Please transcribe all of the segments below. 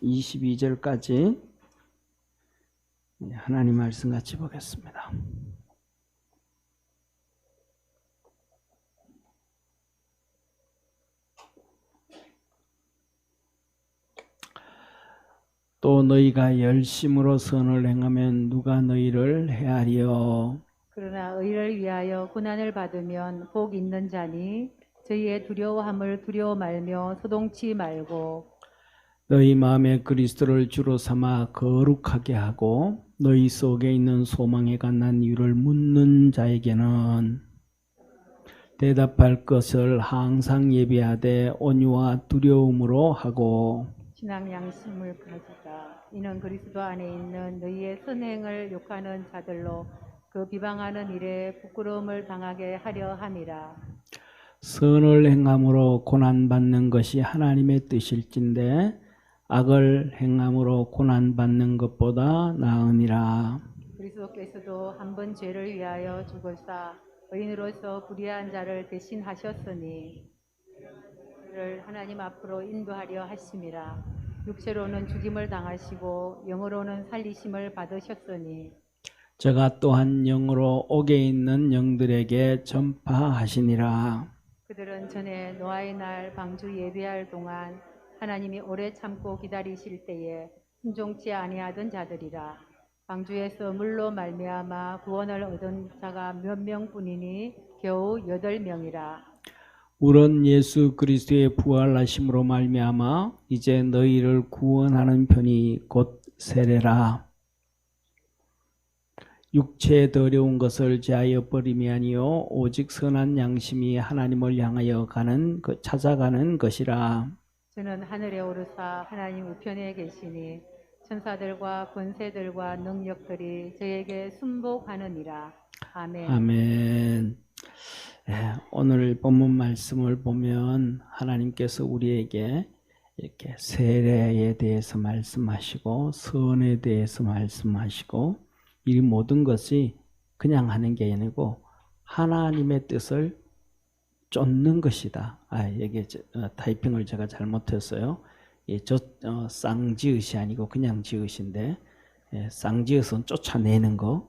22절까지 하나님 말씀 같이 보겠습니다. 또 너희가 열심으로 선을 행하면 누가 너희를 해하리요. 그러나 의를 위하여 고난을 받으면 복 있는 자니 저희의 두려워함을 두려워 말며 소동치 말고 너희 마음에 그리스도를 주로 삼아 거룩하게 하고 너희 속에 있는 소망에 관한 이유를 묻는 자에게는 대답할 것을 항상 예비하되 온유와 두려움으로 하고 신앙 양심을 가지라. 이는 그리스도 안에 있는 너희의 선행을 욕하는 자들로 그 비방하는 일에 부끄러움을 당하게 하려 함이라. 선을 행함으로 고난받는 것이 하나님의 뜻일진데 악을 행함으로 고난받는 것보다 나으니라. 그리스도께서도 한 번 죄를 위하여 죽으사 의인으로서 불의한 자를 대신하셨으니 그를 하나님 앞으로 인도하려 하심이라. 육체로는 죽임을 당하시고 영으로는 살리심을 받으셨으니 저가 또한 영으로 옥에 있는 영들에게 전파하시니라. 그들은 전에 노아의 날 방주 예배할 동안 하나님이 오래 참고 기다리실 때에 순종치 아니하던 자들이라. 방주에서 물로 말미암아 구원을 얻은 자가 몇 명뿐이니 겨우 8명이라. 우론 예수 그리스도의 부활하심으로 말미암아 이제 너희를 구원하는 편이 곧 세례라. 육체에 더러운 것을 제하여 버림이 아니요 오직 선한 양심이 하나님을 향하여 찾아가는 것이라. 저는 하늘에 오르사 하나님 우편에 계시니 천사들과 권세들과 능력들이 저에게 순복하느니라. 아멘. 아멘. 오늘 본문 말씀을 보면 하나님께서 우리에게 이렇게 세례에 대해서 말씀하시고 선에 대해서 말씀하시고 이 모든 것이 그냥 하는 게 아니고 하나님의 뜻을 쫓는 것이다. 이게 타이핑을 제가 잘못했어요. 쌍지읒이 아니고 그냥 지읒인데 쌍지읒은 쫓아내는 거,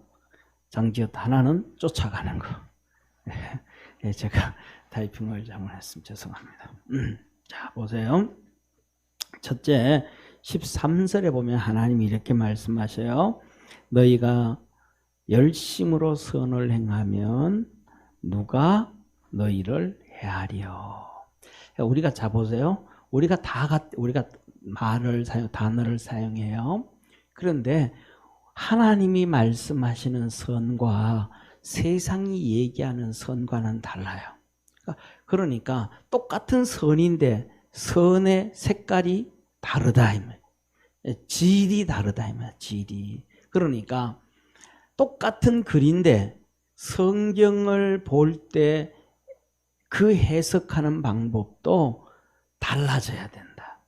장지읒 하나는 쫓아가는 거. 제가 타이핑을 잘못했습니다. 죄송합니다. 자, 보세요. 첫째, 13절에 보면 하나님이 이렇게 말씀하셔요. 너희가 열심으로 선을 행하면 누가 너희를 해하리요. 우리가 자 보세요. 우리가 단어를 사용해요. 그런데 하나님이 말씀하시는 선과 세상이 얘기하는 선과는 달라요. 그러니까 똑같은 선인데 선의 색깔이 다르다. 질이 다르다. 질이. 그러니까 똑같은 글인데 성경을 볼 때 그 해석하는 방법도 달라져야 된다.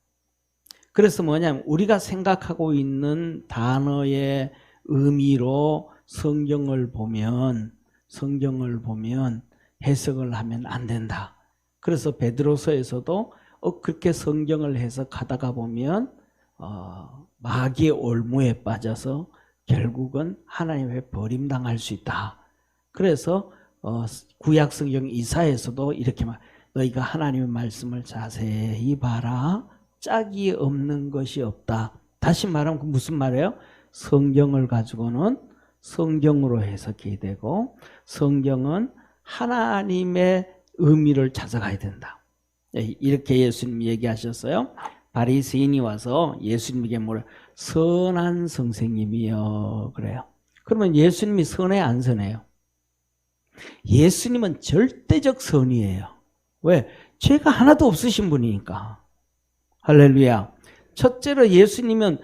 그래서 뭐냐면 우리가 생각하고 있는 단어의 의미로 성경을 보면 해석을 하면 안 된다. 그래서 베드로서에서도 그렇게 성경을 해석하다가 보면 마귀의 올무에 빠져서 결국은 하나님의 버림당할 수 있다. 그래서 구약 성경 이사야에서도 이렇게 너희가 하나님의 말씀을 자세히 봐라. 짝이 없는 것이 없다. 다시 말하면 무슨 말이에요? 성경을 가지고는 성경으로 해석해야 되고 성경은 하나님의 의미를 찾아가야 된다. 이렇게 예수님이 얘기하셨어요. 바리새인이 와서 예수님에게 뭐래? 선한 선생님이요. 그래요. 그러면 예수님이 선해 안 선해요? 예수님은 절대적 선이에요. 왜? 죄가 하나도 없으신 분이니까. 할렐루야. 첫째로 예수님은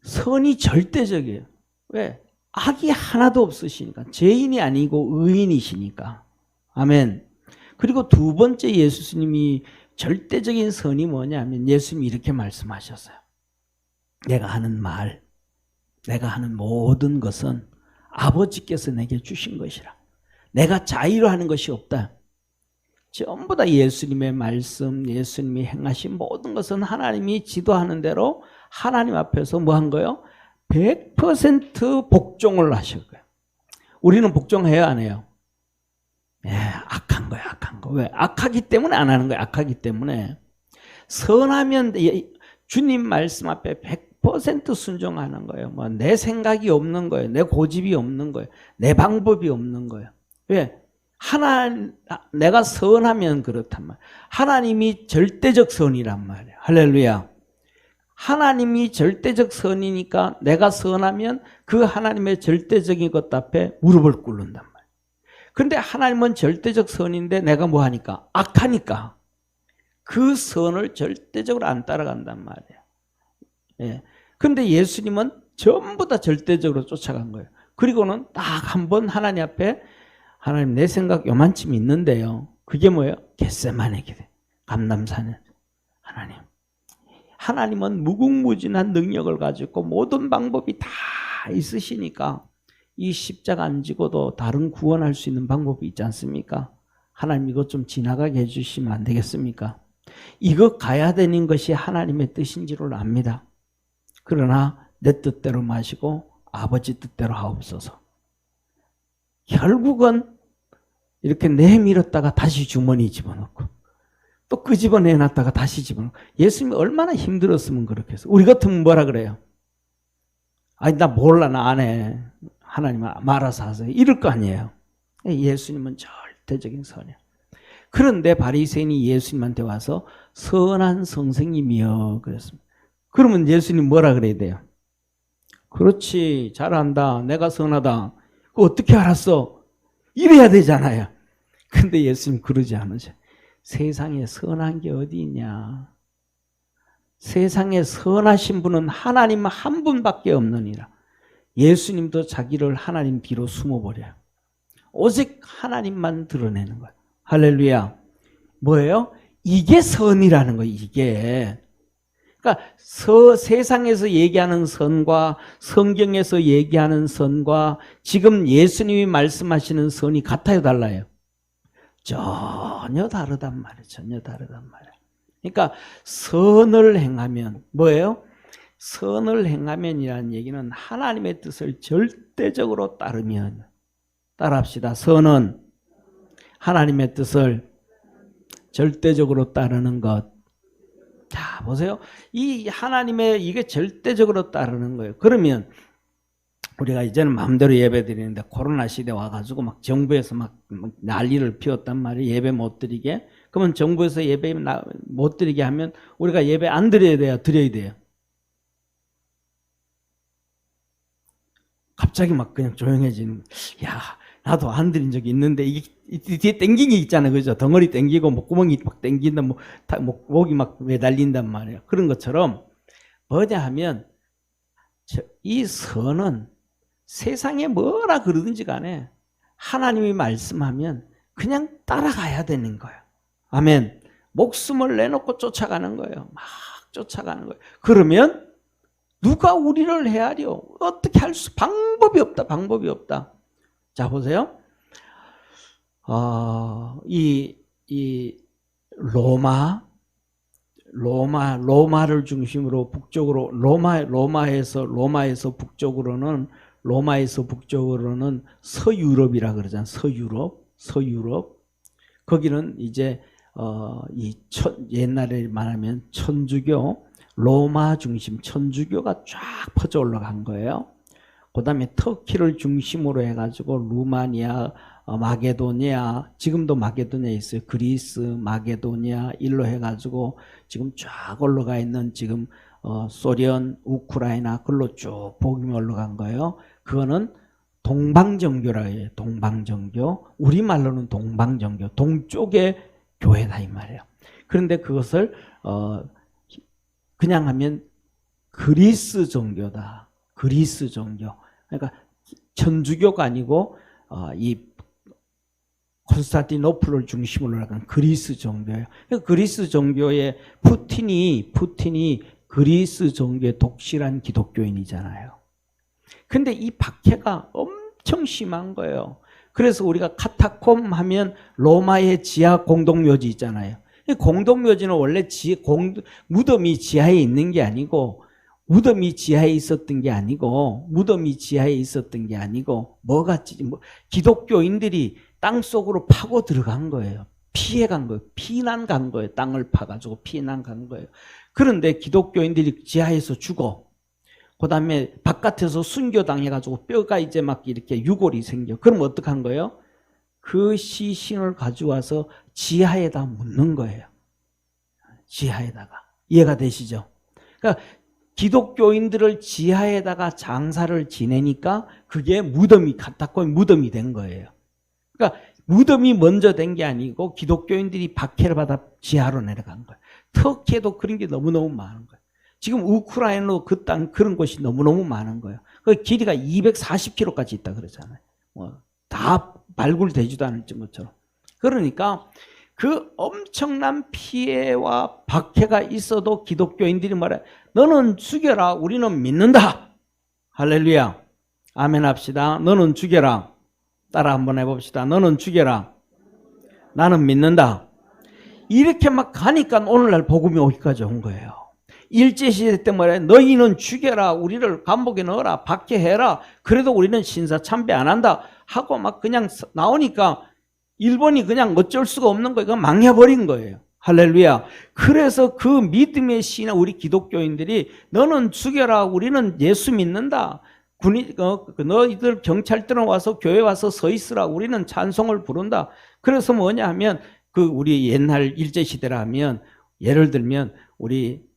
선이 절대적이에요. 왜? 악이 하나도 없으시니까. 죄인이 아니고 의인이시니까. 아멘. 그리고 두 번째 예수님이 절대적인 선이 뭐냐면 예수님이 이렇게 말씀하셨어요. 내가 하는 말, 내가 하는 모든 것은 아버지께서 내게 주신 것이라. 내가 자의로 하는 것이 없다. 전부 다 예수님의 말씀, 예수님이 행하신 모든 것은 하나님이 지도하는 대로 하나님 앞에서 뭐 한 거예요? 100% 복종을 하실 거예요. 우리는 복종해야 안 해요? 예, 악한 거야, 악한 거. 왜? 악하기 때문에 안 하는 거야, 악하기 때문에. 선하면 주님 말씀 앞에 100% 순종하는 거예요. 뭐 내 생각이 없는 거예요. 내 고집이 없는 거예요. 내 방법이 없는 거예요. 왜? 내가 선하면 그렇단 말이에요. 하나님이 절대적 선이란 말이에요. 할렐루야. 하나님이 절대적 선이니까 내가 선하면 그 하나님의 절대적인 것 앞에 무릎을 꿇는단 말이에요. 그런데 하나님은 절대적 선인데 내가 뭐 하니까? 악하니까 그 선을 절대적으로 안 따라간단 말이에요. 예. 근데 예수님은 전부 다 절대적으로 쫓아간 거예요. 그리고는 딱 한 번 하나님 앞에 하나님 내 생각 요만큼 있는데요. 그게 뭐예요? 겟세마네 기대. 감람산에 하나님은 무궁무진한 능력을 가지고 모든 방법이 다 있으시니까 이 십자가 안 지고도 다른 구원할 수 있는 방법이 있지 않습니까? 하나님 이것 좀 지나가게 해주시면 안 되겠습니까? 이거 가야 되는 것이 하나님의 뜻인 줄을 압니다. 그러나 내 뜻대로 마시고 아버지 뜻대로 하옵소서. 결국은 이렇게 내밀었다가 다시 주머니 집어넣고 또 끄집어내놨다가 다시 집어넣고 예수님이 얼마나 힘들었으면 그렇게 해서 우리 같으면 뭐라 그래요? 아니 나 몰라 나 안 해. 하나님 말아서 하세요. 이럴 거 아니에요. 예수님은 절대적인 선이에요. 그런데 바리새인이 예수님한테 와서 선한 선생님이여 그랬습니다. 그러면 예수님 뭐라 그래야 돼요? 그렇지 잘한다 내가 선하다 그거 어떻게 알았어? 이래야 되잖아요. 근데 예수님 그러지 않으셔. 세상에 선한 게 어디 있냐. 세상에 선하신 분은 하나님 한 분밖에 없느니라. 예수님도 자기를 하나님 뒤로 숨어버려요. 오직 하나님만 드러내는 거예요. 할렐루야. 뭐예요? 이게 선이라는 거예요. 이게. 그러니까 세상에서 얘기하는 선과 성경에서 얘기하는 선과 지금 예수님이 말씀하시는 선이 같아요, 달라요? 전혀 다르단 말이에요. 전혀 다르단 말이에요. 그러니까 선을 행하면 뭐예요? 선을 행하면이라는 얘기는 하나님의 뜻을 절대적으로 따르면 따라합시다. 선은 하나님의 뜻을 절대적으로 따르는 것. 자, 보세요. 이 하나님의 이게 절대적으로 따르는 거예요. 그러면 우리가 이제는 마음대로 예배 드리는데 코로나 시대 와가지고 막 정부에서 막 난리를 피웠단 말이에요. 예배 못 드리게. 그러면 정부에서 예배 못 드리게 하면 우리가 예배 안 드려야 돼요? 드려야 돼요? 갑자기 막 그냥 조용해지는, 야, 나도 안 드린 적이 있는데, 이게 뒤에 땡긴 게 있잖아요. 그죠? 덩어리 땡기고, 목구멍이 막 땡긴다, 목이 막 매달린단 말이에요. 그런 것처럼, 뭐냐 하면, 이 선은 세상에 뭐라 그러든지 간에 하나님이 말씀하면 그냥 따라가야 되는 거예요. 아멘. 목숨을 내놓고 쫓아가는 거예요. 막 쫓아가는 거예요. 그러면, 누가 우리를 헤아려? 어떻게 할 수, 방법이 없다, 방법이 없다. 자, 보세요. 로마를 중심으로 북쪽으로, 로마에서 북쪽으로는 서유럽이라 그러잖아요. 서유럽. 거기는 이제, 옛날에 말하면 천주교, 로마 중심 천주교가 쫙 퍼져 올라간 거예요. 그 다음에 터키를 중심으로 해가지고 루마니아, 마게도니아, 지금도 마게도니아 있어요. 그리스, 마게도니아 일로 해가지고 지금 쫙 올라가 있는 지금 소련, 우크라이나 그걸로 쭉 복음이 올라간 거예요. 그거는 동방정교라고 해요. 동방정교. 우리말로는 동방정교. 동쪽의 교회다 이 말이에요. 그런데 그것을 그냥 하면 그리스 종교다. 그리스 종교. 그러니까 천주교가 아니고 이 콘스탄티노플을 중심으로 하는 그리스 종교예요. 그리스 종교의 푸틴이 그리스 종교의 독실한 기독교인이잖아요. 근데 이 박해가 엄청 심한 거예요. 그래서 우리가 카타콤 하면 로마의 지하 공동묘지 있잖아요. 이 공동묘지는 원래 무덤이 지하에 있는 게 아니고, 무덤이 지하에 있었던 게 아니고, 기독교인들이 땅 속으로 파고 들어간 거예요. 피해 간 거예요. 피난 간 거예요. 땅을 파가지고 피난 간 거예요. 그런데 기독교인들이 지하에서 죽어. 그 다음에 바깥에서 순교당해가지고 뼈가 이제 막 이렇게 유골이 생겨. 그럼 어떡한 거예요? 그 시신을 가져와서 지하에다 묻는 거예요. 지하에다가. 이해가 되시죠? 그러니까 기독교인들을 지하에다가 장사를 지내니까 그게 무덤이, 카타콤 무덤이 된 거예요. 그러니까 무덤이 먼저 된 게 아니고 기독교인들이 박해를 받아 지하로 내려간 거예요. 터키에도 그런 게 너무너무 많은 거예요. 지금 우크라이나로 그 땅 그런 곳이 너무너무 많은 거예요. 그 길이가 240km까지 있다 그러잖아요. 다 발굴되지도 않을 것처럼. 그러니까 그 엄청난 피해와 박해가 있어도 기독교인들이 말해, 너는 죽여라, 우리는 믿는다. 할렐루야. 아멘 합시다. 너는 죽여라. 따라 한번 해봅시다. 너는 죽여라. 나는 믿는다. 이렇게 막 가니까 오늘날 복음이 오기까지 온 거예요. 일제시대 때 말해, 너희는 죽여라, 우리를 감옥에 넣어라, 박해해라, 그래도 우리는 신사참배 안 한다 하고 막 그냥 나오니까 일본이 그냥 어쩔 수가 없는 거예요. 그냥 망해버린 거예요. 할렐루야. 그래서 그 믿음의 신앙, 우리 기독교인들이 너는 죽여라, 우리는 예수 믿는다, 너희들 경찰들은 와서 교회 와서 서 있으라, 우리는 찬송을 부른다. 그래서 뭐냐 하면 그 우리 옛날 일제시대라 하면 예를 들면 우리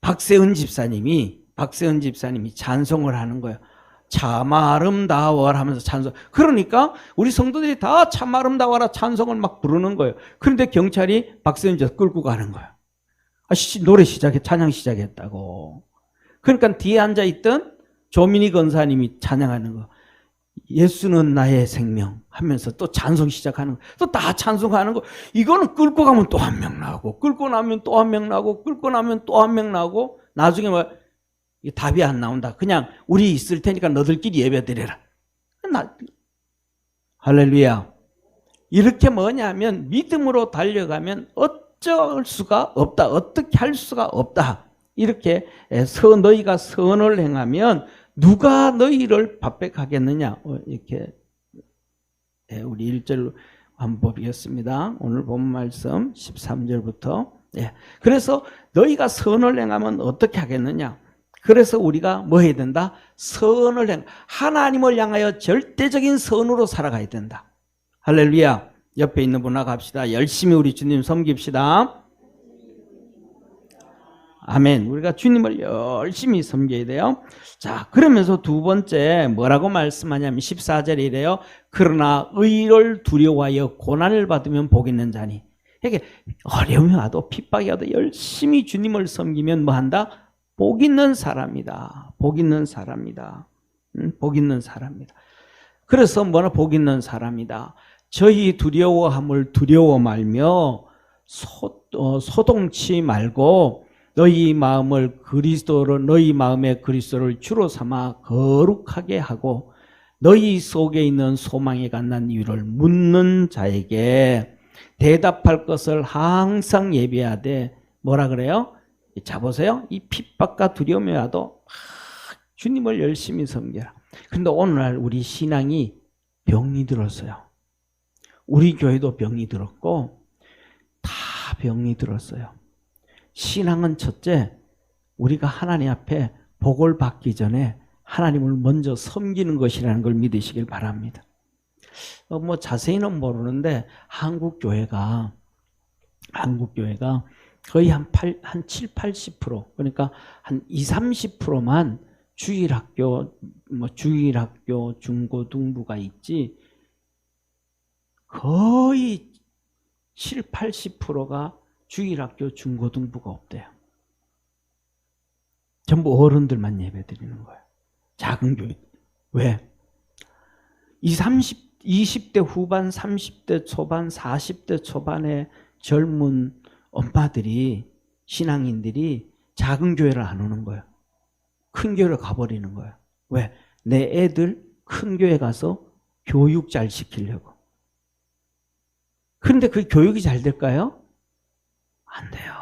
박세은 집사님이 찬송을 하는 거예요. 참 아름다워라 하면서 찬송. 그러니까 우리 성도들이 다 참 아름다워라 찬송을 막 부르는 거예요. 그런데 경찰이 박세은 집사 끌고 가는 거예요. 노래 찬양 시작했다고. 그러니까 뒤에 앉아있던 조민희 권사님이 찬양하는 거. 예수는 나의 생명 하면서 또 찬송 시작하는 거. 또 다 찬송하는 거. 이거는 끌고 가면 또 한 명 나오고, 끌고 나면 또 한 명 나오고, 끌고 나면 또 한 명 나오고, 나중에 뭐 답이 안 나온다. 그냥 우리 있을 테니까 너들끼리 예배드려라. 할렐루야. 이렇게 뭐냐면 믿음으로 달려가면 어쩔 수가 없다. 어떻게 할 수가 없다. 이렇게 너희가 선을 행하면 누가 너희를 밥백하겠느냐. 이렇게 우리 1절로 한번 보겠습니다. 오늘 본 말씀 13절부터. 그래서 너희가 선을 행하면 어떻게 하겠느냐. 그래서 우리가 뭐 해야 된다? 하나님을 향하여 절대적인 선으로 살아가야 된다. 할렐루야. 옆에 있는 분하고 합시다. 열심히 우리 주님 섬깁시다. 아멘. 우리가 주님을 열심히 섬겨야 돼요. 자, 그러면서 두 번째 뭐라고 말씀하냐면 14절이래요. 그러나 의를 두려워하여 고난을 받으면 복 있는 자니. 이게 어려움이 와도 핍박이 와도 열심히 주님을 섬기면 뭐 한다? 복 있는 사람이다. 복 있는 사람이다. 복 있는 사람이다. 그래서 뭐나 복 있는 사람이다. 저희 두려워함을 두려워 말며 소동치 말고 너희 마음에 그리스도를 주로 삼아 거룩하게 하고 너희 속에 있는 소망에 관한 이유를 묻는 자에게 대답할 것을 항상 예비하되 뭐라 그래요? 자 보세요. 이 핍박과 두려움이 와도 주님을 열심히 섬겨라. 그런데 오늘날 우리 신앙이 병이 들었어요. 우리 교회도 병이 들었고 다 병이 들었어요. 신앙은 첫째, 우리가 하나님 앞에 복을 받기 전에 하나님을 먼저 섬기는 것이라는 걸 믿으시길 바랍니다. 뭐 자세히는 모르는데 한국 교회가 거의 한 7, 80% 그러니까 한 20, 30%만 주일학교, 중고등부가 있지 거의 7, 80%가 주일학교, 중고등부가 없대요. 전부 어른들만 예배드리는 거예요. 작은 교회. 왜? 20대 후반, 30대 초반, 40대 초반의 젊은 엄마들이, 신앙인들이 작은 교회를 안 오는 거예요. 큰 교회를 가버리는 거예요. 왜? 내 애들 큰 교회 가서 교육 잘 시키려고. 그런데 그 교육이 잘 될까요? 안 돼요.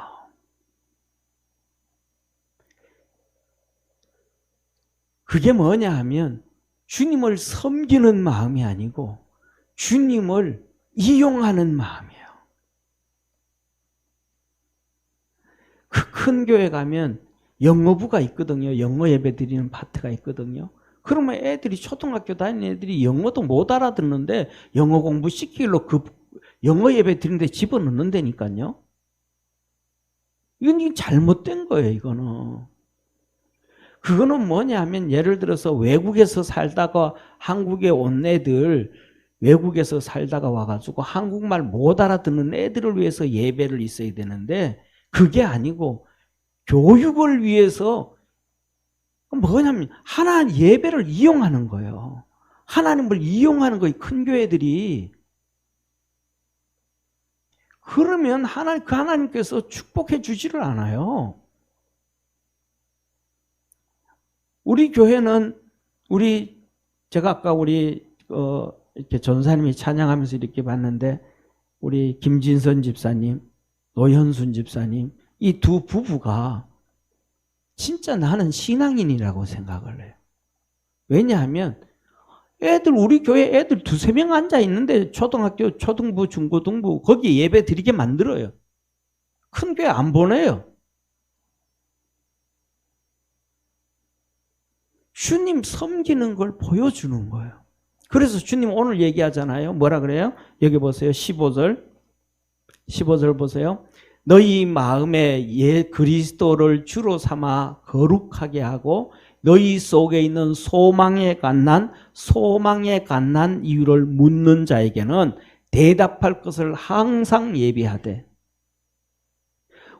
그게 뭐냐 하면 주님을 섬기는 마음이 아니고 주님을 이용하는 마음이에요. 그 큰 교회 가면 영어부가 있거든요. 영어 예배 드리는 파트가 있거든요. 그러면 애들이 초등학교 다니는 애들이 영어도 못 알아듣는데 영어 공부 시키려고 그 영어 예배 드리는데 집어넣는다니까요. 이건 잘못된 거예요. 그거는 뭐냐 하면 예를 들어서 외국에서 살다가 한국에 온 애들, 외국에서 살다가 와가지고 한국말 못 알아듣는 애들을 위해서 예배를 있어야 되는데 그게 아니고 교육을 위해서 뭐냐면 하나님 예배를 이용하는 거예요. 하나님을 이용하는 거예요. 큰 교회들이. 그러면 그 하나님께서 축복해 주지를 않아요. 우리 교회는 제가 아까 이렇게 전사님이 찬양하면서 이렇게 봤는데 우리 김진선 집사님, 노현순 집사님 이 두 부부가 진짜 나는 신앙인이라고 생각을 해요. 왜냐하면 우리 교회 애들 두세 명 앉아 있는데 초등학교, 초등부, 중고등부 거기 예배 드리게 만들어요. 큰 교회 안 보내요. 주님 섬기는 걸 보여주는 거예요. 그래서 주님 오늘 얘기하잖아요. 뭐라 그래요? 여기 보세요. 15절 보세요. 너희 마음에 그리스도를 주로 삼아 거룩하게 하고 너희 속에 있는 소망에 관한 이유를 묻는 자에게는 대답할 것을 항상 예비하되.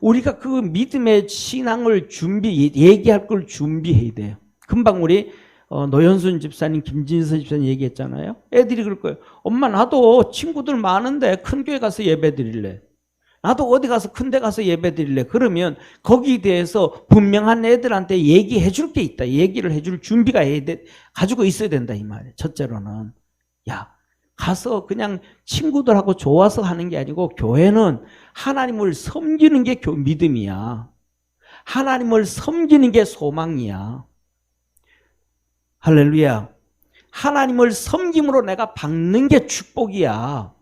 우리가 그 믿음의 신앙을 얘기할 걸 준비해야 돼요. 금방 우리 노현순 집사님, 김진선 집사님 얘기했잖아요. 애들이 그럴 거예요. 엄마 나도 친구들 많은데 큰 교회 가서 예배 드릴래. 나도 어디 가서 큰 데 가서 예배 드릴래. 그러면 거기에 대해서 분명한 애들한테 얘기해 줄 게 있다. 얘기를 해줄 준비가 가지고 있어야 된다 이 말이에요. 첫째로는 가서 그냥 친구들하고 좋아서 하는 게 아니고 교회는 하나님을 섬기는 게 믿음이야. 하나님을 섬기는 게 소망이야. 할렐루야. 하나님을 섬김으로 내가 받는 게 축복이야.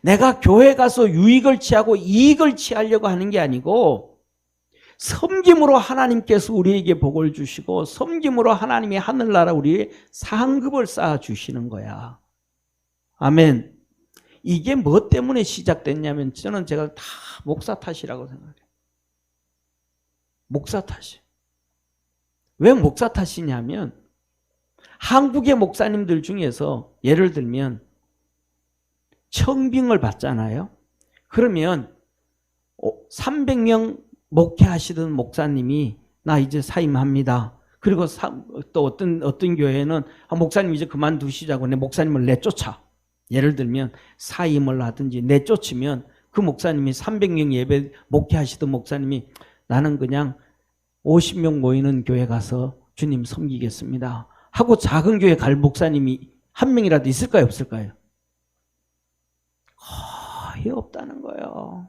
내가 교회 가서 유익을 취하고 이익을 취하려고 하는 게 아니고 섬김으로 하나님께서 우리에게 복을 주시고 섬김으로 하나님이 하늘나라 우리의 상급을 쌓아주시는 거야. 아멘. 이게 뭐 때문에 시작됐냐면 제가 다 목사 탓이라고 생각해요. 목사 탓이. 왜 목사 탓이냐면 한국의 목사님들 중에서 예를 들면 청빙을 받잖아요. 그러면 300명 목회하시던 목사님이 나 이제 사임합니다. 그리고 또 어떤 교회는 목사님 이제 그만두시자고 목사님을 내쫓아. 예를 들면 사임을 하든지 내쫓으면 그 목사님이 300명 예배 목회하시던 목사님이 나는 그냥 50명 모이는 교회 가서 주님 섬기겠습니다 하고 작은 교회 갈 목사님이 한 명이라도 있을까요? 없을까요? 거의 없다는 거예요.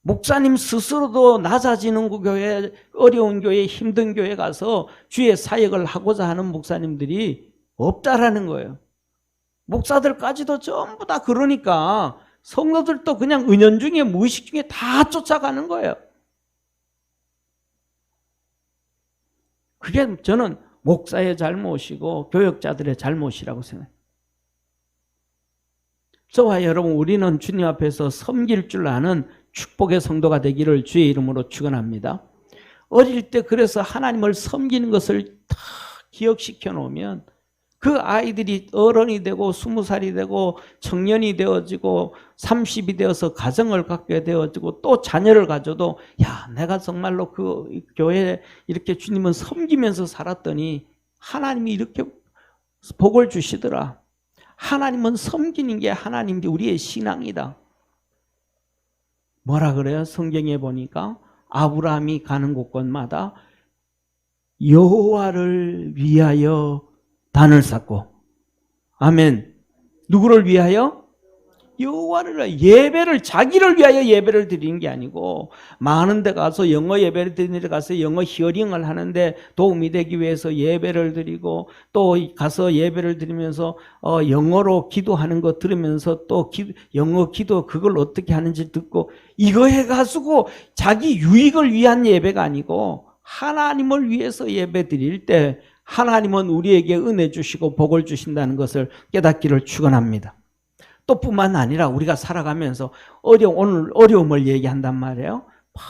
목사님 스스로도 낮아지는 교회, 어려운 교회, 힘든 교회 가서 주의 사역을 하고자 하는 목사님들이 없다라는 거예요. 목사들까지도 전부 다 그러니까 성도들도 그냥 은연중에 무의식 중에 다 쫓아가는 거예요. 그게 저는 목사의 잘못이고 교역자들의 잘못이라고 생각해요. 저와 여러분 우리는 주님 앞에서 섬길 줄 아는 축복의 성도가 되기를 주의 이름으로 축원합니다. 어릴 때 그래서 하나님을 섬기는 것을 다 기억시켜 놓으면 그 아이들이 어른이 되고 20살이 되고 청년이 되어지고 30이 되어서 가정을 갖게 되어지고 또 자녀를 가져도 내가 정말로 그 교회에 이렇게 주님을 섬기면서 살았더니 하나님이 이렇게 복을 주시더라. 하나님은 섬기는 게 우리의 신앙이다. 뭐라 그래요? 성경에 보니까 아브라함이 가는 곳곳마다 여호와를 위하여 단을 쌓고 아멘. 누구를 위하여? 여호와를 위하여. 예배를 자기를 위하여 예배를 드리는 게 아니고 많은 데 가서 영어 예배를 드리는 데 가서 영어 히어링을 하는데 도움이 되기 위해서 예배를 드리고 또 가서 예배를 드리면서 영어로 기도하는 거 들으면서 또 영어 기도 그걸 어떻게 하는지 듣고 이거 해가지고 자기 유익을 위한 예배가 아니고 하나님을 위해서 예배 드릴 때 하나님은 우리에게 은혜 주시고 복을 주신다는 것을 깨닫기를 축원합니다. 또 뿐만 아니라 우리가 살아가면서 오늘 어려움을 얘기한단 말이에요. 막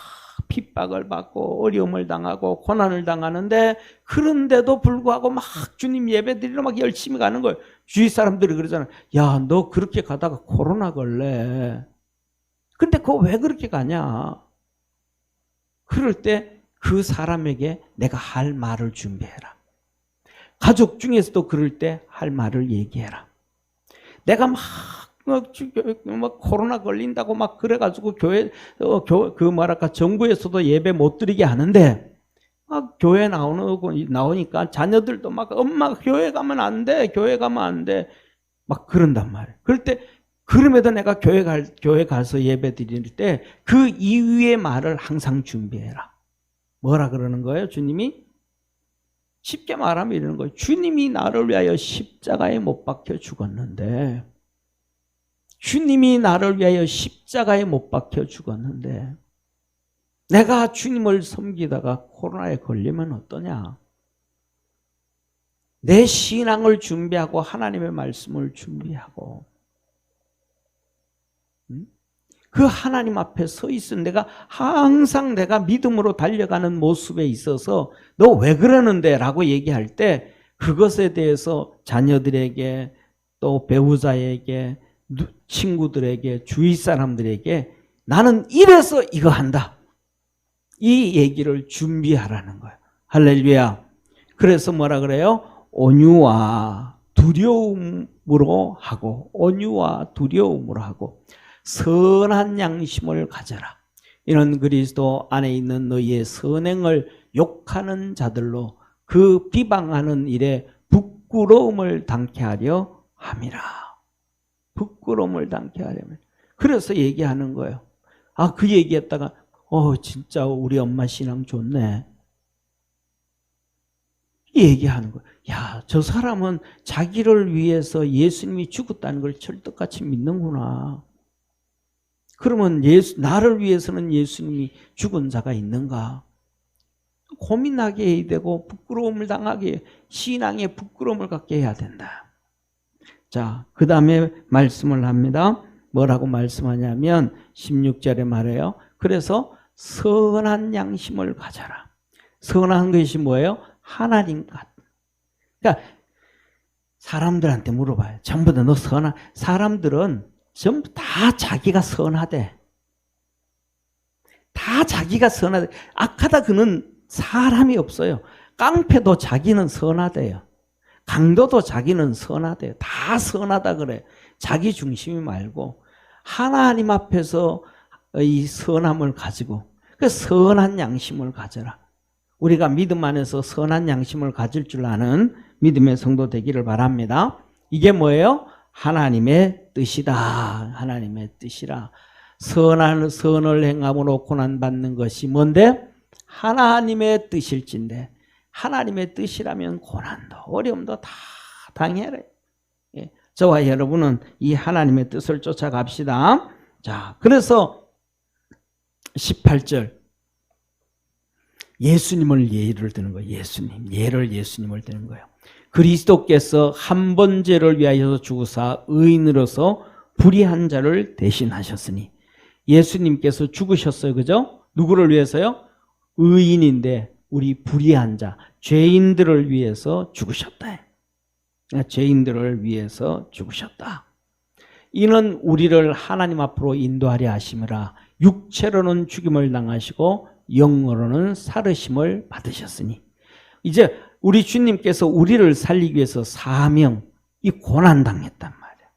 핍박을 받고 어려움을 당하고 고난을 당하는데 그런데도 불구하고 막 주님 예배 드리러 막 열심히 가는 거예요. 주위 사람들이 그러잖아요. 야, 너 그렇게 가다가 코로나 걸래. 근데 그거 왜 그렇게 가냐? 그럴 때 그 사람에게 내가 할 말을 준비해라. 가족 중에서도 그럴 때 할 말을 얘기해라. 내가 막 코로나 걸린다고 막 그래가지고 정부에서도 예배 못 드리게 하는데 막 교회 나오니까 자녀들도 막 엄마 교회 가면 안 돼, 교회 가면 안 돼, 막 그런단 말이에요. 그럴 때 그럼에도 내가 교회 가서 예배 드릴 때 그 이유의 말을 항상 준비해라. 뭐라 그러는 거예요, 주님이? 쉽게 말하면 이러는 거예요. 주님이 나를 위하여 십자가에 못 박혀 죽었는데, 주님이 나를 위하여 십자가에 못 박혀 죽었는데, 내가 주님을 섬기다가 코로나에 걸리면 어떠냐? 내 신앙을 준비하고 하나님의 말씀을 준비하고 그 하나님 앞에 서 있은 내가 항상 내가 믿음으로 달려가는 모습에 있어서 너 왜 그러는데? 라고 얘기할 때 그것에 대해서 자녀들에게 또 배우자에게 친구들에게 주위 사람들에게 나는 이래서 이거 한다. 이 얘기를 준비하라는 거예요. 할렐루야. 그래서 뭐라 그래요? 온유와 두려움으로 하고 온유와 두려움으로 하고 선한 양심을 가져라. 이는 그리스도 안에 있는 너희의 선행을 욕하는 자들로 그 비방하는 일에 부끄러움을 당케 하려 함이라. 부끄러움을 당케 하려면. 그래서 얘기하는 거예요. 아, 그 얘기했다가 진짜 우리 엄마 신앙 좋네. 얘기하는 거예요. 야, 저 사람은 자기를 위해서 예수님이 죽었다는 걸 철떡같이 믿는구나. 그러면 나를 위해서는 예수님이 죽은 자가 있는가? 고민하게 해야 되고 부끄러움을 당하게 신앙에 부끄러움을 갖게 해야 된다. 자, 그 다음에 말씀을 합니다. 뭐라고 말씀하냐면 16절에 말해요. 그래서 선한 양심을 가져라. 선한 것이 뭐예요? 하나님 같. 그러니까 사람들한테 물어봐요. 전부 다 너 선한 사람들은 전부 다 자기가 선하대. 다 자기가 선하대. 악하다 그는 사람이 없어요. 깡패도 자기는 선하대요. 강도도 자기는 선하대요. 다 선하다 그래. 자기 중심이 말고 하나님 앞에서 이 선함을 가지고 그 선한 양심을 가져라. 우리가 믿음 안에서 선한 양심을 가질 줄 아는 믿음의 성도 되기를 바랍니다. 이게 뭐예요? 하나님의 뜻이다. 하나님의 뜻이라. 선을 행함으로 고난받는 것이 뭔데? 하나님의 뜻일진데 하나님의 뜻이라면 고난도 어려움도 다 당해라. 예. 저와 여러분은 이 하나님의 뜻을 쫓아갑시다. 자, 그래서 18절 예수님을 예를 드는 거예요. 예수님을 드는 거예요. 그리스도께서 한 번 죄를 위하여 죽으사 의인으로서 불의한 자를 대신하셨으니 예수님께서 죽으셨어요. 그죠? 누구를 위해서요? 의인인데 우리 불의한 자, 죄인들을 위해서 죽으셨다. 죄인들을 위해서 죽으셨다. 이는 우리를 하나님 앞으로 인도하려 하심이라. 육체로는 죽임을 당하시고 영으로는 살으심을 받으셨으니 이제 우리 주님께서 우리를 살리기 위해서 사명, 이 고난당했단 말이에요.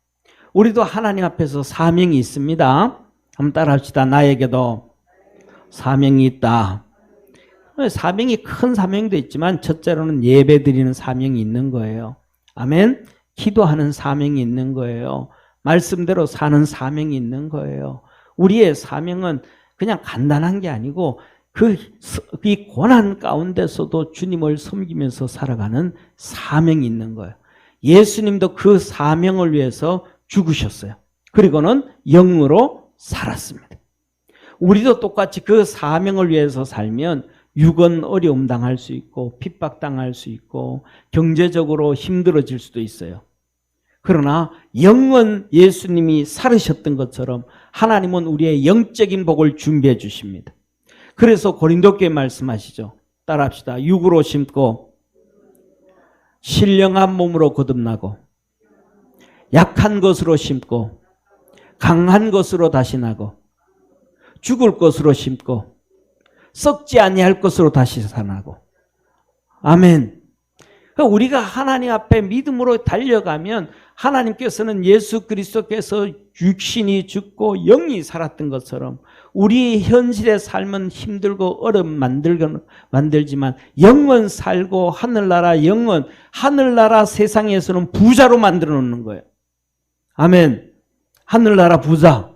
우리도 하나님 앞에서 사명이 있습니다. 한번 따라합시다. 나에게도 사명이 있다. 사명이 큰 사명도 있지만 첫째로는 예배 드리는 사명이 있는 거예요. 아멘. 기도하는 사명이 있는 거예요. 말씀대로 사는 사명이 있는 거예요. 우리의 사명은 그냥 간단한 게 아니고 이 고난 가운데서도 주님을 섬기면서 살아가는 사명이 있는 거예요. 예수님도 그 사명을 위해서 죽으셨어요. 그리고는 영으로 살았습니다. 우리도 똑같이 그 사명을 위해서 살면 육은 어려움 당할 수 있고 핍박 당할 수 있고 경제적으로 힘들어질 수도 있어요. 그러나 영은 예수님이 살으셨던 것처럼 하나님은 우리의 영적인 복을 준비해 주십니다. 그래서 고린도교회 말씀하시죠. 따라합시다. 육으로 심고 신령한 몸으로 거듭나고 약한 것으로 심고 강한 것으로 다시 나고 죽을 것으로 심고 썩지 아니할 것으로 다시 살아나고. 아멘. 우리가 하나님 앞에 믿음으로 달려가면 하나님께서는 예수 그리스도께서 육신이 죽고 영이 살았던 것처럼 우리 현실의 삶은 힘들고 어렵 만들지만 영은 살고 하늘나라 영은 하늘나라 세상에서는 부자로 만들어 놓는 거예요. 아멘. 하늘나라 부자.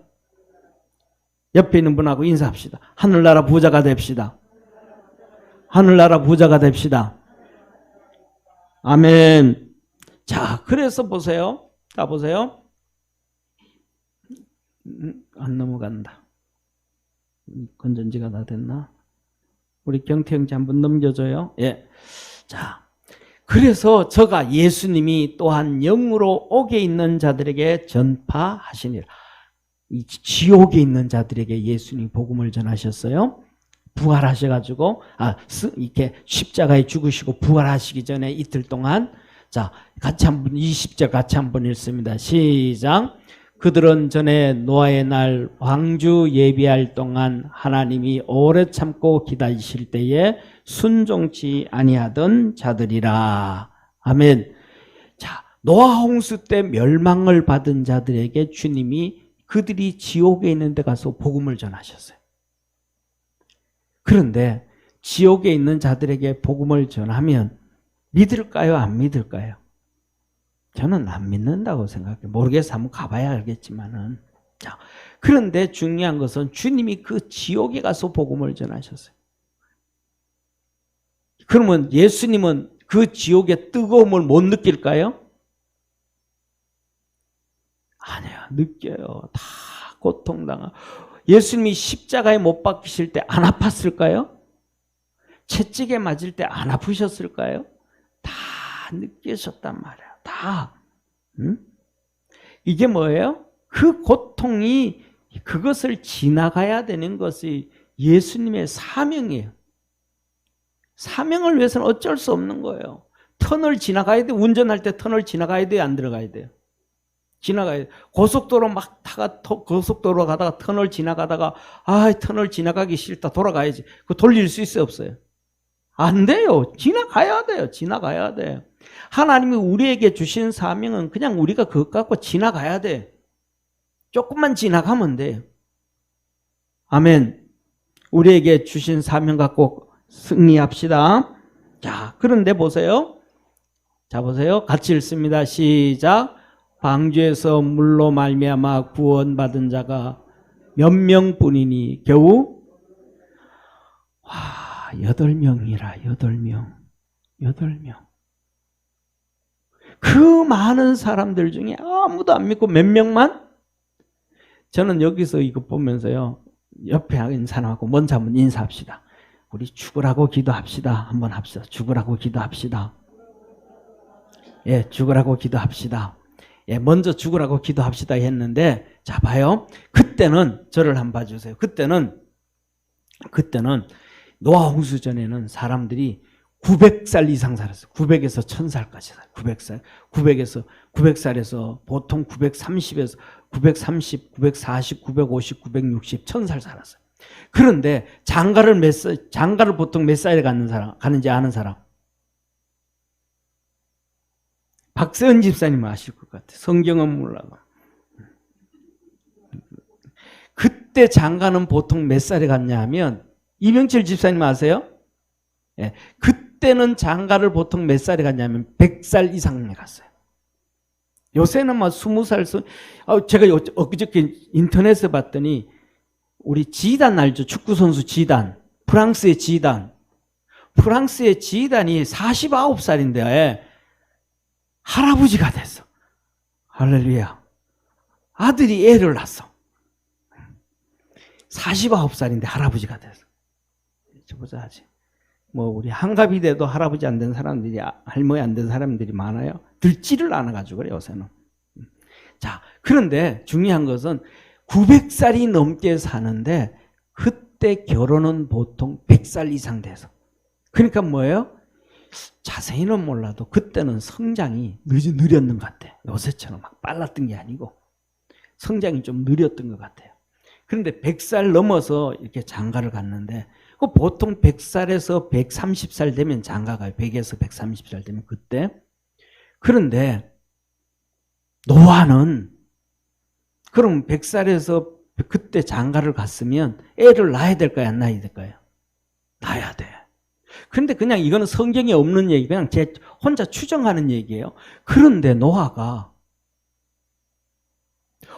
옆에 있는 분하고 인사합시다. 하늘나라 부자가 됩시다. 하늘나라 부자가 됩시다. 아멘. 자, 그래서 보세요. 자, 보세요. 안 넘어간다. 건전지가 다 됐나? 우리 경태 형제 한번 넘겨줘요. 예. 자, 그래서 저가 예수님이 또한 영으로 옥에 있는 자들에게 전파하시니라. 이 지옥에 있는 자들에게 예수님이 복음을 전하셨어요. 부활하셔가지고 이렇게 십자가에 죽으시고 부활하시기 전에 이틀 동안 자 같이 한번 20절 같이 한번 읽습니다. 시작. 그들은 전에 노아의 날 왕주 예비할 동안 하나님이 오래 참고 기다리실 때에 순종치 아니하던 자들이라. 아멘. 자, 노아 홍수 때 멸망을 받은 자들에게 주님이 그들이 지옥에 있는 데 가서 복음을 전하셨어요. 그런데 지옥에 있는 자들에게 복음을 전하면 믿을까요? 안 믿을까요? 저는 안 믿는다고 생각해요. 모르겠어. 한번 가봐야 알겠지만은. 자, 그런데 중요한 것은 주님이 그 지옥에 가서 복음을 전하셨어요. 그러면 예수님은 그 지옥의 뜨거움을 못 느낄까요? 아니요. 느껴요. 다 고통당하고. 예수님이 십자가에 못 박히실 때 안 아팠을까요? 채찍에 맞을 때 안 아프셨을까요? 다 느끼셨단 말이에요. 다. 응? 이게 뭐예요? 그 고통이 그것을 지나가야 되는 것이 예수님의 사명이에요. 사명을 위해서는 어쩔 수 없는 거예요. 터널 지나가야 돼. 운전할 때 터널 지나가야 돼요? 안 들어가야 돼요? 지나가야 돼. 고속도로 막 고속도로 가다가 터널 지나가다가 터널 지나가기 싫다. 돌아가야지. 그거 돌릴 수 있어요? 없어요? 안 돼요. 지나가야 돼요. 지나가야 돼요. 하나님이 우리에게 주신 사명은 그냥 우리가 그것 갖고 지나가야 돼. 조금만 지나가면 돼요. 아멘. 우리에게 주신 사명 갖고 승리합시다. 자, 그런데 보세요. 자, 보세요. 같이 읽습니다. 시작. 방주에서 물로 말미암아 구원받은 자가 몇 명뿐이니 겨우 8명이라. 8명. 그 많은 사람들 중에 아무도 안 믿고 몇 명만? 저는 여기서 이거 보면서요. 옆에 있는 사람하고 먼저 한번 인사합시다. 우리 죽으라고 기도합시다. 한번 합시다. 죽으라고 기도합시다. 예, 죽으라고 기도합시다. 예, 먼저 죽으라고 기도합시다 했는데, 자, 봐요. 그때는, 저를 한번 봐주세요. 그때는 노아 홍수 전에는 사람들이 900살 이상 살았어요. 900에서 1000살까지 살아요. 900살에서 보통 930에서 930, 940, 950, 960, 1000살 살았어요. 그런데 장가를 보통 몇 살에 가는지 아는 사람? 박세은 집사님 아실 것 같아요. 성경은 몰라도. 그때 장가는 보통 몇 살에 갔냐 하면, 이명철 집사님 아세요? 예, 그때는 장가를 보통 몇 살에 갔냐면 100살 이상에 갔어요. 요새는 막 20살, 제가 엊그저께 인터넷에 봤더니 우리 지단 알죠? 축구선수 지단. 프랑스의 지단. 프랑스의 지단이 49살인데 할아버지가 됐어. 할렐루야. 아들이 애를 낳았어. 49살인데 할아버지가 됐어. 보자 하지. 뭐 우리 한갑이 돼도 할아버지 안 된 사람들이, 할머니 안 된 사람들이 많아요. 듣지를 않아가지고 그래 요새는. 자, 그런데 중요한 것은 900살이 넘게 사는데 그때 결혼은 보통 100살 이상 돼서. 그러니까 뭐예요? 자세히는 몰라도 그때는 성장이 느렸는 것 같아요. 요새처럼 막 빨랐던 게 아니고 성장이 좀 느렸던 것 같아요. 그런데 100살 넘어서 이렇게 장가를 갔는데 보통 100살에서 130살 되면 장가가요. 100에서 130살 되면 그때. 그런데 노아는 그럼 100살에서 그때 장가를 갔으면 애를 낳아야 될까요? 안 낳아야 될까요? 낳아야 돼. 그런데 그냥 이거는 성경에 없는 얘기, 그냥 제 혼자 추정하는 얘기예요. 그런데 노아가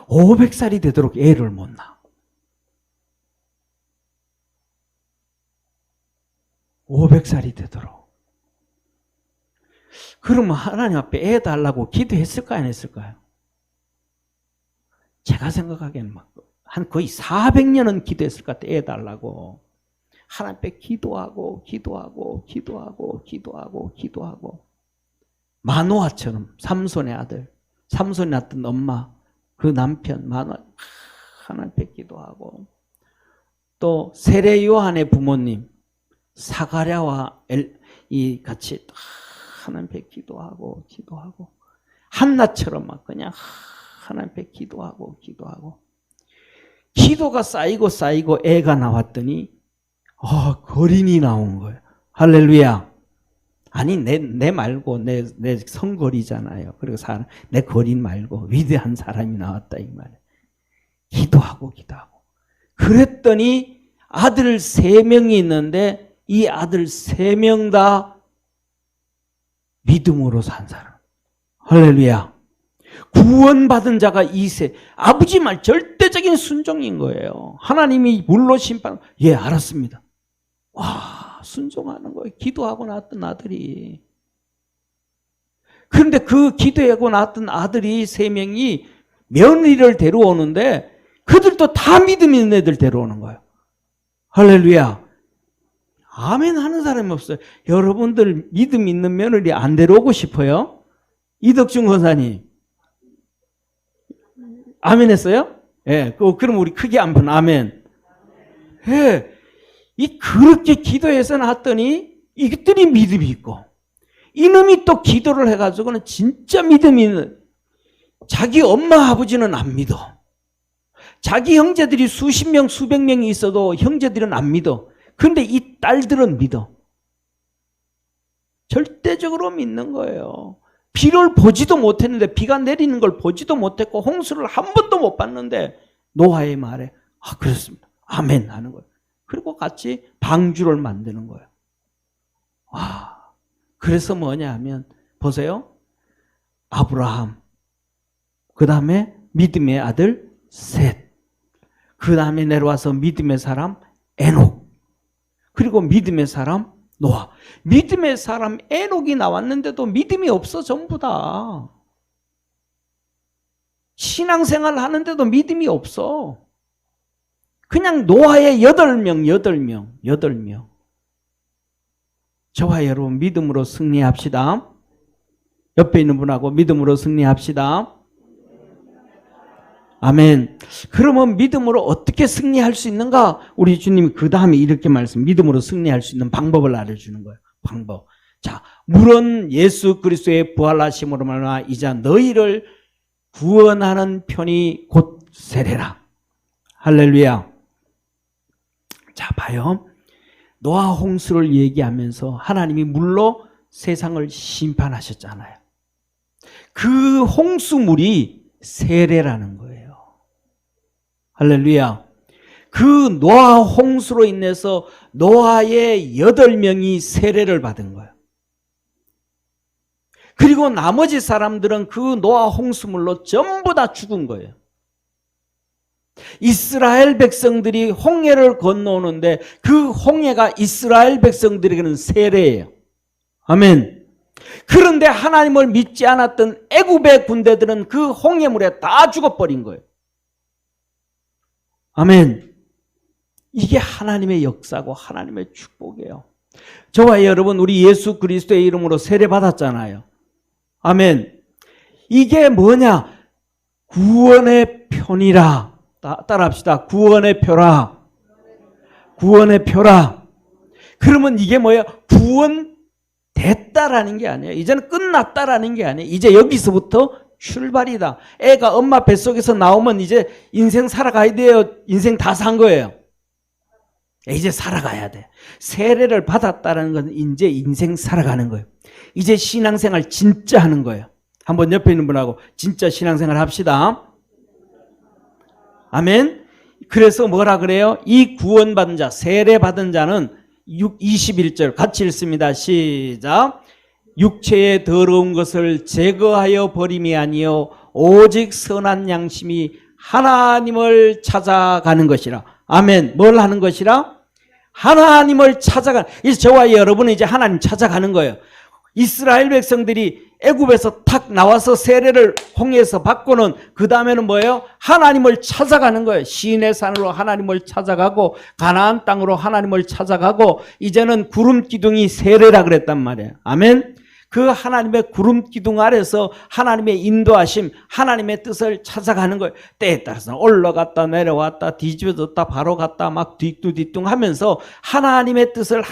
500살이 되도록 애를 못 낳아. 500살이 되도록. 그러면 하나님 앞에 애 달라고 기도했을까요? 안 했을까요? 제가 생각하기에는 한 거의 400년은 기도했을 것 같아요. 애 달라고. 하나님 앞에 기도하고 마노아처럼 삼손의 아들, 삼손이 낳았던 엄마, 그 남편 마노아 하나님 앞에 기도하고, 또 세례 요한의 부모님 사가랴와 같이 하나님 앞에 기도하고 한나처럼 막 그냥 하나님 앞에 기도하고 기도가 쌓이고 애가 나왔더니 거린이 나온 거예요. 할렐루야. 아니 내 말고 내 성거리잖아요. 그리고 내 거린 말고 위대한 사람이 나왔다 이 말이에요. 기도하고 그랬더니 아들 3명이 있는데 이 아들 3명 다 믿음으로 산 사람. 할렐루야. 구원받은 자가 2세. 아버지 말 절대적인 순종인 거예요. 하나님이 물로 심판. 예, 알았습니다. 와, 순종하는 거예요. 기도하고 낳았던 아들이. 그런데 그 기도하고 낳았던 아들이 3명이 며느리를 데려오는데 그들도 다 믿음 있는 애들 데려오는 거예요. 할렐루야. 아멘 하는 사람이 없어요. 여러분들 믿음 있는 며느리 안 데려오고 싶어요? 이덕중 권사님. 아멘 했어요? 예. 그럼 우리 크게 한번 아멘. 예. 그렇게 기도해서 낳았더니 이것들이 믿음이 있고, 이놈이 또 기도를 해가지고는 진짜 믿음이 있는, 자기 엄마 아버지는 안 믿어. 자기 형제들이 수십 명 수백 명이 있어도 형제들은 안 믿어. 근데 이 딸들은 믿어. 절대적으로 믿는 거예요. 비를 보지도 못했는데, 비가 내리는 걸 보지도 못했고 홍수를 한 번도 못 봤는데 노아의 말에 그렇습니다. 아멘 하는 거예요. 그리고 같이 방주를 만드는 거예요. 와, 그래서 뭐냐 하면 보세요. 아브라함, 그 다음에 믿음의 아들 셋, 그 다음에 내려와서 믿음의 사람 에녹, 그리고 믿음의 사람 노아. 믿음의 사람 에녹이 나왔는데도 믿음이 없어. 전부 다 신앙생활 하는데도 믿음이 없어. 그냥 노아의 8명. 저와 여러분 믿음으로 승리합시다. 옆에 있는 분하고 믿음으로 승리합시다. 아멘. 그러면 믿음으로 어떻게 승리할 수 있는가? 우리 주님이 그 다음에 이렇게 믿음으로 승리할 수 있는 방법을 알려주는 거예요. 방법. 자, 물론 예수 그리스도의 부활하심으로 말미암아 이제 너희를 구원하는 편이 곧 세례라. 할렐루야. 자, 봐요. 노아 홍수를 얘기하면서 하나님이 물로 세상을 심판하셨잖아요. 그 홍수물이 세례라는 거예요. 할렐루야. 그 노아 홍수로 인해서 노아의 8명이 세례를 받은 거예요. 그리고 나머지 사람들은 그 노아 홍수물로 전부 다 죽은 거예요. 이스라엘 백성들이 홍해를 건너오는데 그 홍해가 이스라엘 백성들에게는 세례예요. 아멘. 그런데 하나님을 믿지 않았던 애굽의 군대들은 그 홍해물에 다 죽어버린 거예요. 아멘. 이게 하나님의 역사고 하나님의 축복이에요. 저와 여러분, 우리 예수 그리스도의 이름으로 세례 받았잖아요. 아멘. 이게 뭐냐? 구원의 편이라. 따라합시다. 구원의 표라. 구원의 표라. 그러면 이게 뭐예요? 구원됐다라는 게 아니에요. 이제는 끝났다라는 게 아니에요. 이제 여기서부터 출발이다. 애가 엄마 뱃속에서 나오면 이제 인생 살아가야 돼요. 인생 다 산 거예요. 이제 살아가야 돼. 세례를 받았다는 건 이제 인생 살아가는 거예요. 이제 신앙생활 진짜 하는 거예요. 한번 옆에 있는 분하고 진짜 신앙생활 합시다. 아멘. 그래서 뭐라 그래요? 이 구원받은 자, 세례받은 자는 21절 같이 읽습니다. 시작. 육체의 더러운 것을 제거하여 버림이 아니요 오직 선한 양심이 하나님을 찾아가는 것이라. 아멘. 뭘 하는 것이라? 하나님을 찾아가는. 이제 저와 여러분은 이제 하나님 찾아가는 거예요. 이스라엘 백성들이 애굽에서 탁 나와서 세례를 홍해에서 받고는 그 다음에는 뭐예요? 하나님을 찾아가는 거예요. 시내 산으로 하나님을 찾아가고 가나안 땅으로 하나님을 찾아가고 이제는 구름 기둥이 세례라 그랬단 말이에요. 아멘. 그 하나님의 구름 기둥 아래서 하나님의 인도하심, 하나님의 뜻을 찾아가는 거예요. 때에 따라서 올라갔다 내려왔다 뒤집어졌다 바로 갔다 막 뒤뚱뒤뚱 하면서 하나님의 뜻을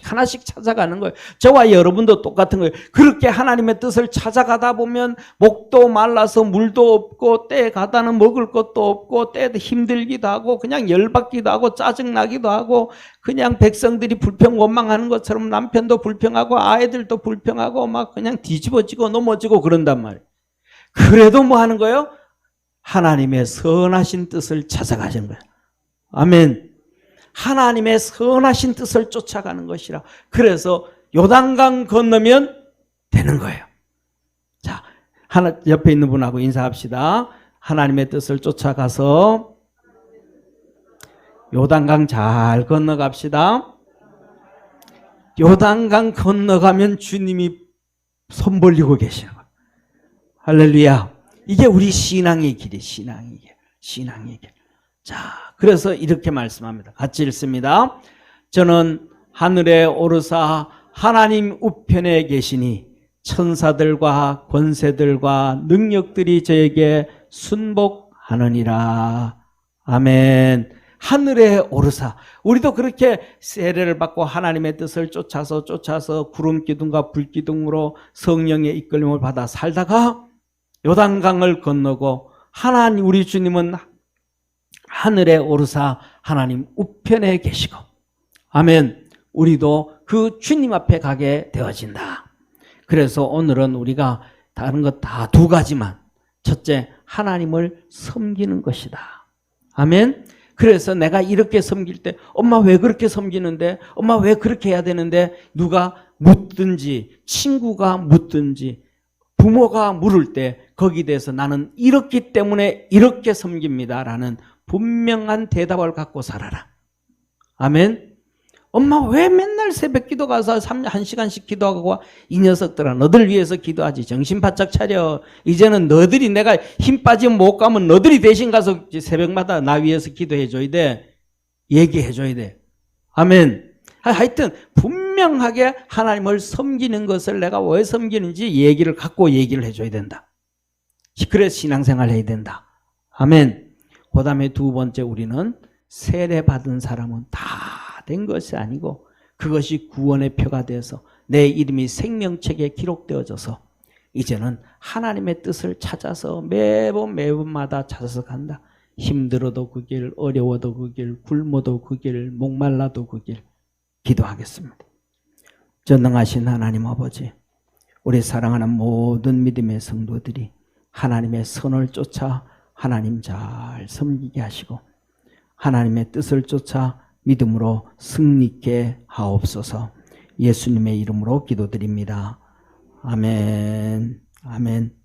하나씩 찾아가는 거예요. 저와 여러분도 똑같은 거예요. 그렇게 하나님의 뜻을 찾아가다 보면 목도 말라서 물도 없고 때에 가다는 먹을 것도 없고 때에 힘들기도 하고 그냥 열받기도 하고 짜증나기도 하고 그냥 백성들이 불평 원망하는 것처럼 남편도 불평하고 아이들도 불평하고 막 그냥 뒤집어지고 넘어지고 그런단 말이에요. 그래도 뭐 하는 거예요? 하나님의 선하신 뜻을 찾아가시는 거예요. 아멘. 하나님의 선하신 뜻을 쫓아가는 것이라. 그래서 요단강 건너면 되는 거예요. 자, 옆에 있는 분하고 인사합시다. 하나님의 뜻을 쫓아가서 요단강 잘 건너갑시다. 요단강 건너가면 주님이 손 벌리고 계시는 거예요. 할렐루야. 이게 우리 신앙의 길이에요. 신앙의 길. 자, 그래서 이렇게 말씀합니다. 같이 읽습니다. 저는 하늘에 오르사 하나님 우편에 계시니 천사들과 권세들과 능력들이 저에게 순복하느니라. 아멘. 하늘에 오르사. 우리도 그렇게 세례를 받고 하나님의 뜻을 쫓아서 구름 기둥과 불 기둥으로 성령의 이끌림을 받아 살다가 요단강을 건너고 하나님 우리 주님은 하늘에 오르사 하나님 우편에 계시고 아멘. 우리도 그 주님 앞에 가게 되어진다. 그래서 오늘은 우리가 다른 것 다 두 가지만 첫째 하나님을 섬기는 것이다. 아멘. 그래서 내가 이렇게 섬길 때 엄마 왜 그렇게 섬기는데 엄마 왜 그렇게 해야 되는데 누가 묻든지 친구가 묻든지 부모가 물을 때 거기에 대해서 나는 이렇기 때문에 이렇게 섬깁니다라는 분명한 대답을 갖고 살아라. 아멘. 엄마 왜 맨날 새벽 기도 가서 1시간씩 기도하고 이 녀석들아 너들 위해서 기도하지 정신 바짝 차려. 이제는 너들이 내가 힘 빠지면 못 가면 너들이 대신 가서 새벽마다 나 위해서 기도해 줘야 돼. 얘기해 줘야 돼. 아멘. 하여튼 분명하게 하나님을 섬기는 것을 내가 왜 섬기는지 얘기를 갖고 얘기를 해줘야 된다. 그래서 신앙생활 해야 된다. 아멘. 그 다음에 두 번째 우리는 세례 받은 사람은 다 된 것이 아니고 그것이 구원의 표가 되어서 내 이름이 생명책에 기록되어져서 이제는 하나님의 뜻을 찾아서 매번마다 찾아서 간다. 힘들어도 그 길, 어려워도 그 길, 굶어도 그 길, 목말라도 그 길 기도하겠습니다. 전능하신 하나님 아버지, 우리 사랑하는 모든 믿음의 성도들이 하나님의 선을 쫓아 하나님 잘 섬기게 하시고 하나님의 뜻을 쫓아 믿음으로 승리케 하옵소서. 예수님의 이름으로 기도드립니다. 아멘. 아멘.